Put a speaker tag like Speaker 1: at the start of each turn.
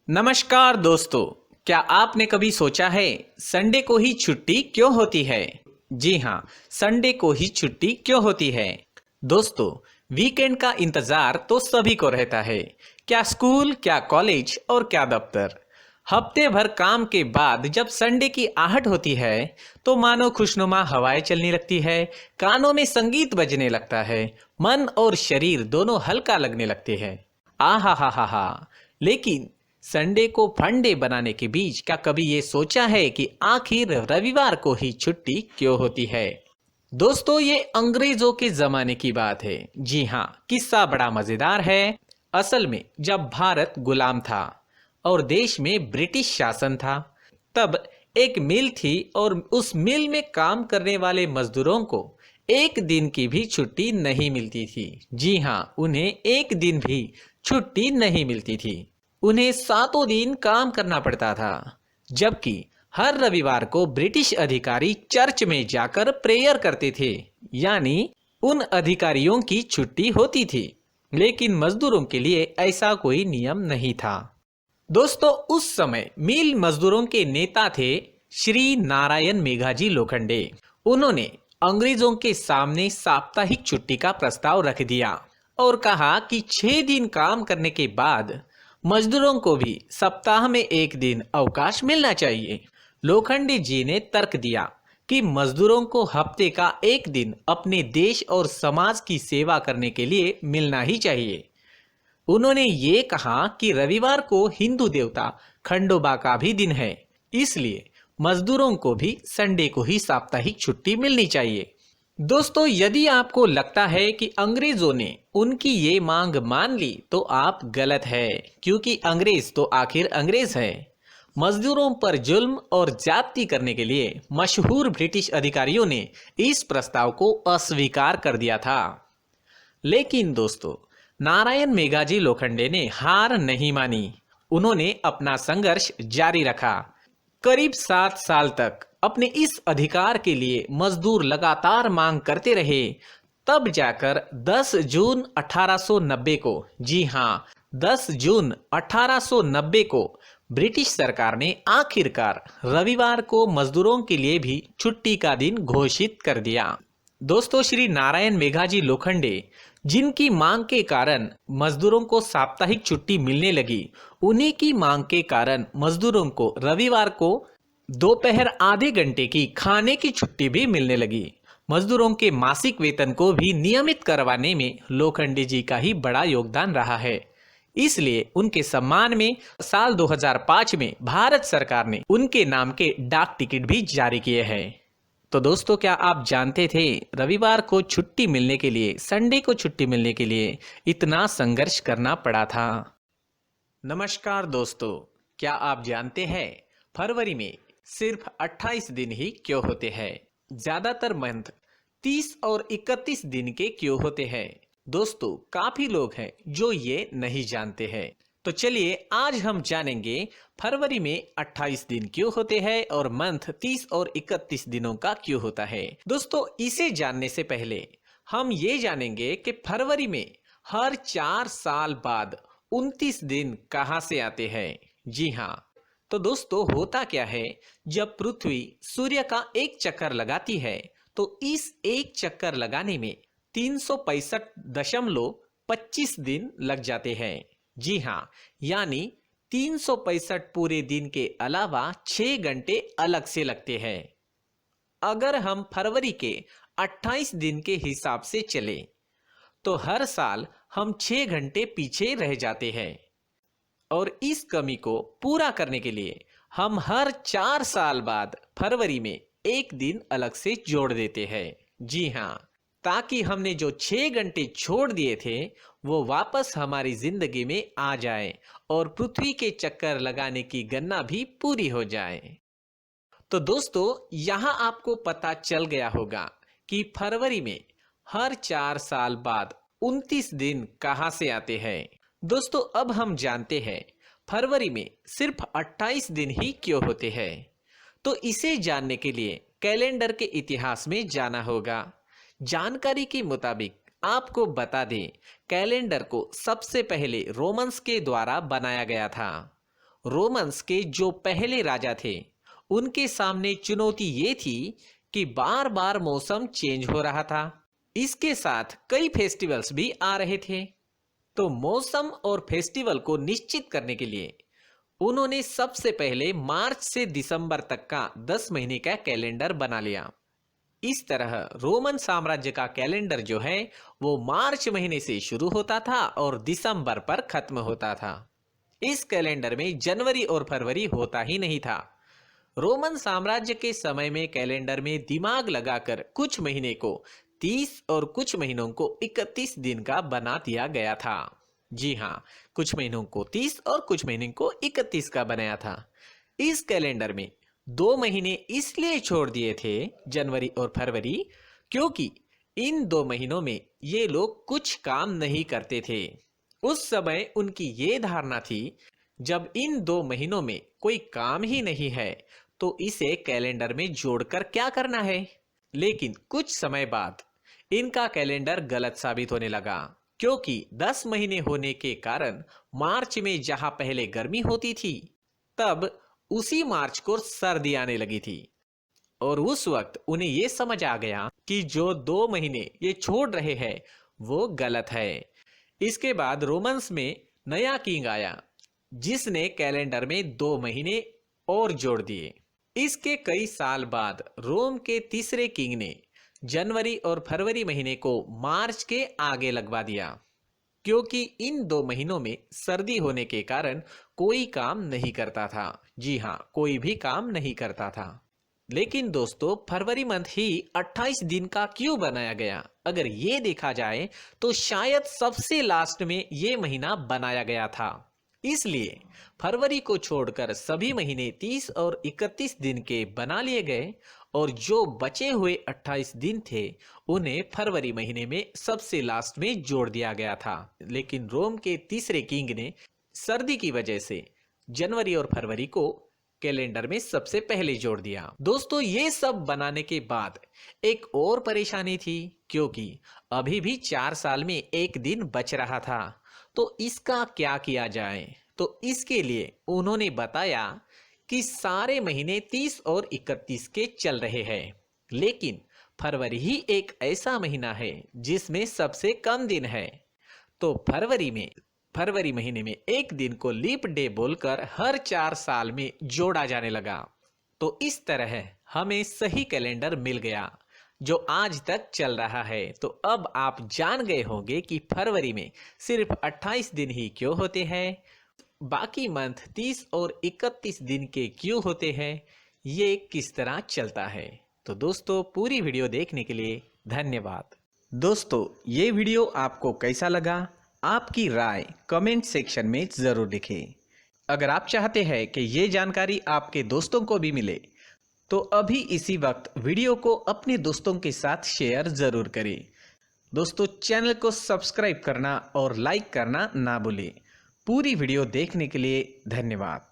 Speaker 1: नमस्कार दोस्तों। क्या आपने कभी सोचा है संडे को ही छुट्टी क्यों होती है? जी हाँ, संडे को ही छुट्टी क्यों होती है? दोस्तों, वीकेंड का इंतजार तो सभी को रहता है। क्या स्कूल, क्या कॉलेज और क्या दफ्तर। हफ्ते भर काम के बाद जब संडे की आहट होती है तो मानो खुशनुमा हवाएं चलने लगती है, कानों में संगीत बजने लगता है, मन और शरीर दोनों हल्का लगने लगते हैं। हा। लेकिन संडे को फंडे बनाने के बीच क्या कभी ये सोचा है कि आखिर रविवार को ही छुट्टी क्यों होती है? दोस्तों, ये अंग्रेजों के जमाने की बात है। जी हाँ, किस्सा बड़ा मजेदार है। असल में जब भारत गुलाम था और देश में ब्रिटिश शासन था, तब एक मिल थी और उस मिल में काम करने वाले मजदूरों को एक दिन की भी छुट्टी नहीं मिलती थी। जी हाँ, उन्हें एक दिन भी छुट्टी नहीं मिलती थी। उन्हें सातों दिन काम करना पड़ता था। जबकि हर रविवार को ब्रिटिश अधिकारी चर्च में जाकर प्रेयर करते थे, यानी उन अधिकारियों की छुट्टी होती थी। लेकिन मजदूरों के लिए ऐसा कोई नियम नहीं था। दोस्तों, उस समय मिल मजदूरों के नेता थे श्री नारायण मेघाजी लोखंडे। उन्होंने अंग्रेजों के सामने साप्ताहिक छुट्टी का प्रस्ताव रख दिया और कहा कि 6 दिन काम करने के बाद मजदूरों को भी सप्ताह में एक दिन अवकाश मिलना चाहिए। लोखंडे जी ने तर्क दिया कि मजदूरों को हफ्ते का एक दिन अपने देश और समाज की सेवा करने के लिए मिलना ही चाहिए। उन्होंने ये कहा कि रविवार को हिंदू देवता खंडोबा का भी दिन है, इसलिए मजदूरों को भी संडे को ही साप्ताहिक छुट्टी मिलनी चाहिए। दोस्तों, यदि आपको लगता है कि अंग्रेजों ने उनकी ये मांग मान ली तो आप गलत है, क्योंकि अंग्रेज तो आखिर अंग्रेज है। मजदूरों पर जुल्म और ज्यादती करने के लिए मशहूर ब्रिटिश अधिकारियों ने इस प्रस्ताव को अस्वीकार कर दिया था। लेकिन दोस्तों, नारायण मेघाजी लोखंडे ने हार नहीं मानी। उन्होंने अपना संघर्ष जारी रखा। करीब 7 साल तक अपने इस अधिकार के लिए मजदूर लगातार मांग करते रहे। तब जाकर 10 जून 1890 को, जी हाँ, 10 जून 1890 को ब्रिटिश सरकार ने आखिरकार रविवार को मजदूरों के लिए भी छुट्टी का दिन घोषित कर दिया। दोस्तों, श्री नारायण मेघाजी लोखंडे, जिनकी मांग के कारण मजदूरों को साप्ताहिक छुट्टी मिलने लगी, उन्हीं की मांग के कारण मजदूरों को रविवार को दोपहर आधे घंटे की खाने की छुट्टी भी मिलने लगी। मजदूरों के मासिक वेतन को भी नियमित करवाने में लोखंडे जी का ही बड़ा योगदान रहा है। इसलिए उनके सम्मान में साल 2005 में भारत सरकार ने उनके नाम के डाक टिकट भी जारी किए हैं। तो दोस्तों, क्या आप जानते थे रविवार को छुट्टी मिलने के लिए, संडे को छुट्टी मिलने के लिए इतना संघर्ष करना पड़ा था? नमस्कार दोस्तों, क्या आप जानते हैं फरवरी में सिर्फ 28 दिन ही क्यों होते हैं? ज्यादातर मंथ 30 और 31 दिन के क्यों होते हैं? दोस्तों, काफी लोग हैं जो ये नहीं जानते हैं। तो चलिए आज हम जानेंगे फरवरी में 28 दिन क्यों होते हैं और मंथ 30 और 31 दिनों का क्यों होता है। दोस्तों, इसे जानने से पहले हम ये जानेंगे कि फरवरी में हर 4 साल बाद 29 दिन कहाँ से आते हैं। जी हाँ, तो दोस्तों, होता क्या है, जब पृथ्वी सूर्य का एक चक्कर लगाती है तो इस एक चक्कर लगाने में 365.25 दिन लग जाते हैं। जी हाँ, यानी 365 पूरे दिन के अलावा 6 घंटे अलग से लगते हैं। अगर हम फरवरी के 28 दिन के हिसाब से चले तो हर साल हम 6 घंटे पीछे रह जाते हैं और इस कमी को पूरा करने के लिए हम हर 4 साल बाद फरवरी में एक दिन अलग से जोड़ देते हैं। जी हाँ, ताकि हमने जो 6 घंटे छोड़ दिए थे वो वापस हमारी जिंदगी में आ जाए और पृथ्वी के चक्कर लगाने की गणना भी पूरी हो जाए। तो दोस्तों, यहाँ आपको पता चल गया होगा कि फरवरी में हर 4 साल बाद 29 दिन कहाँ से आते हैं। दोस्तों, अब हम जानते हैं फरवरी में सिर्फ 28 दिन ही क्यों होते हैं। तो इसे जानने के लिए कैलेंडर के इतिहास में जाना होगा। जानकारी के मुताबिक आपको बता दें, कैलेंडर को सबसे पहले रोमन्स के द्वारा बनाया गया था। रोमन्स के जो पहले राजा थे उनके सामने चुनौती ये थी कि बार बार मौसम चेंज हो रहा था। इसके साथ कई फेस्टिवल्स भी आ रहे थे। तो मौसम और फेस्टिवल को निश्चित करने के लिए उन्होंने सबसे पहले मार्च से दिसंबर तक का 10 महीने का कैलेंडर बना लिया। इस तरह रोमन साम्राज्य का कैलेंडर जो है वो मार्च महीने से शुरू होता था और दिसंबर पर खत्म होता था। इस कैलेंडर में जनवरी और फरवरी होता ही नहीं था। रोमन साम्राज्य के समय में कैलेंडर में दिमाग लगाकर कुछ महीने को 30 और कुछ महीनों को 31 दिन का बना दिया गया था। जी हाँ, कुछ महीनों को 30 और कुछ महीनों को 31 का बनाया था। इस कैलेंडर में 2 महीने इसलिए छोड़ दिए थे, जनवरी और फरवरी, क्योंकि इन 2 महीनों में ये लोग कुछ काम नहीं करते थे। उस समय उनकी ये धारणा थी जब इन 2 महीनों में कोई काम ही नहीं है तो इसे कैलेंडर में जोड़कर क्या करना है। लेकिन कुछ समय बाद इनका कैलेंडर गलत साबित होने लगा, क्योंकि 10 महीने होने के कारण मार्च में जहां पहले गर्मी होती थी तब उसी मार्च को सर्दी आने लगी थी। और उस वक्त उन्हें यह समझ आ गया कि जो 2 महीने ये छोड़ रहे हैं वो गलत है। इसके बाद रोमन्स में नया किंग आया जिसने कैलेंडर में 2 महीने और जोड़ दिए। इसके कई साल बाद रोम के तीसरे किंग ने जनवरी और फरवरी महीने को मार्च के आगे लगवा दिया, क्योंकि इन 2 महीनों में सर्दी होने के कारण कोई काम नहीं करता था। जी हाँ, कोई भी काम नहीं करता था। लेकिन दोस्तों, फरवरी मंथ ही 28 दिन का क्यों बनाया गया? अगर ये देखा जाए तो शायद सबसे लास्ट में ये महीना बनाया गया था। इसलिए फरवरी को छोड़कर सभी महीने 30 और 31 दिन के बना लिए गए और जो बचे हुए 28 दिन थे उन्हें फरवरी महीने में सबसे लास्ट में जोड़ दिया गया था। लेकिन रोम के तीसरे किंग ने सर्दी की वजह से जनवरी और फरवरी को कैलेंडर में सबसे पहले जोड़ दिया। दोस्तों, ये सब बनाने के बाद एक और परेशानी थी, क्योंकि अभी भी 4 साल में एक दिन बच रहा था। तो इसका क्या किया जाए? तो इसके लिए उन्होंने बताया कि सारे महीने 30 और 31 के चल रहे हैं, लेकिन फरवरी ही एक ऐसा महीना है जिसमें सबसे कम दिन है। तो फरवरी महीने में एक दिन को लीप डे बोलकर हर 4 साल में जोड़ा जाने लगा। तो इस तरह हमें सही कैलेंडर मिल गया जो आज तक चल रहा है। तो अब आप जान गए होंगे कि फरवरी में सिर्फ 28 दिन ही क्यों होते हैं, बाकी मंथ 30 और 31 दिन के क्यों होते हैं, ये किस तरह चलता है। तो दोस्तों, पूरी वीडियो देखने के लिए धन्यवाद। दोस्तों, ये वीडियो आपको कैसा लगा? आपकी राय कमेंट सेक्शन में ज़रूर लिखें। अगर आप चाहते हैं कि ये जानकारी आपके दोस्तों को भी मिले तो अभी इसी वक्त वीडियो को अपने दोस्तों के साथ शेयर ज़रूर करें। दोस्तों, चैनल को सब्सक्राइब करना और लाइक करना ना भूलें। पूरी वीडियो देखने के लिए धन्यवाद।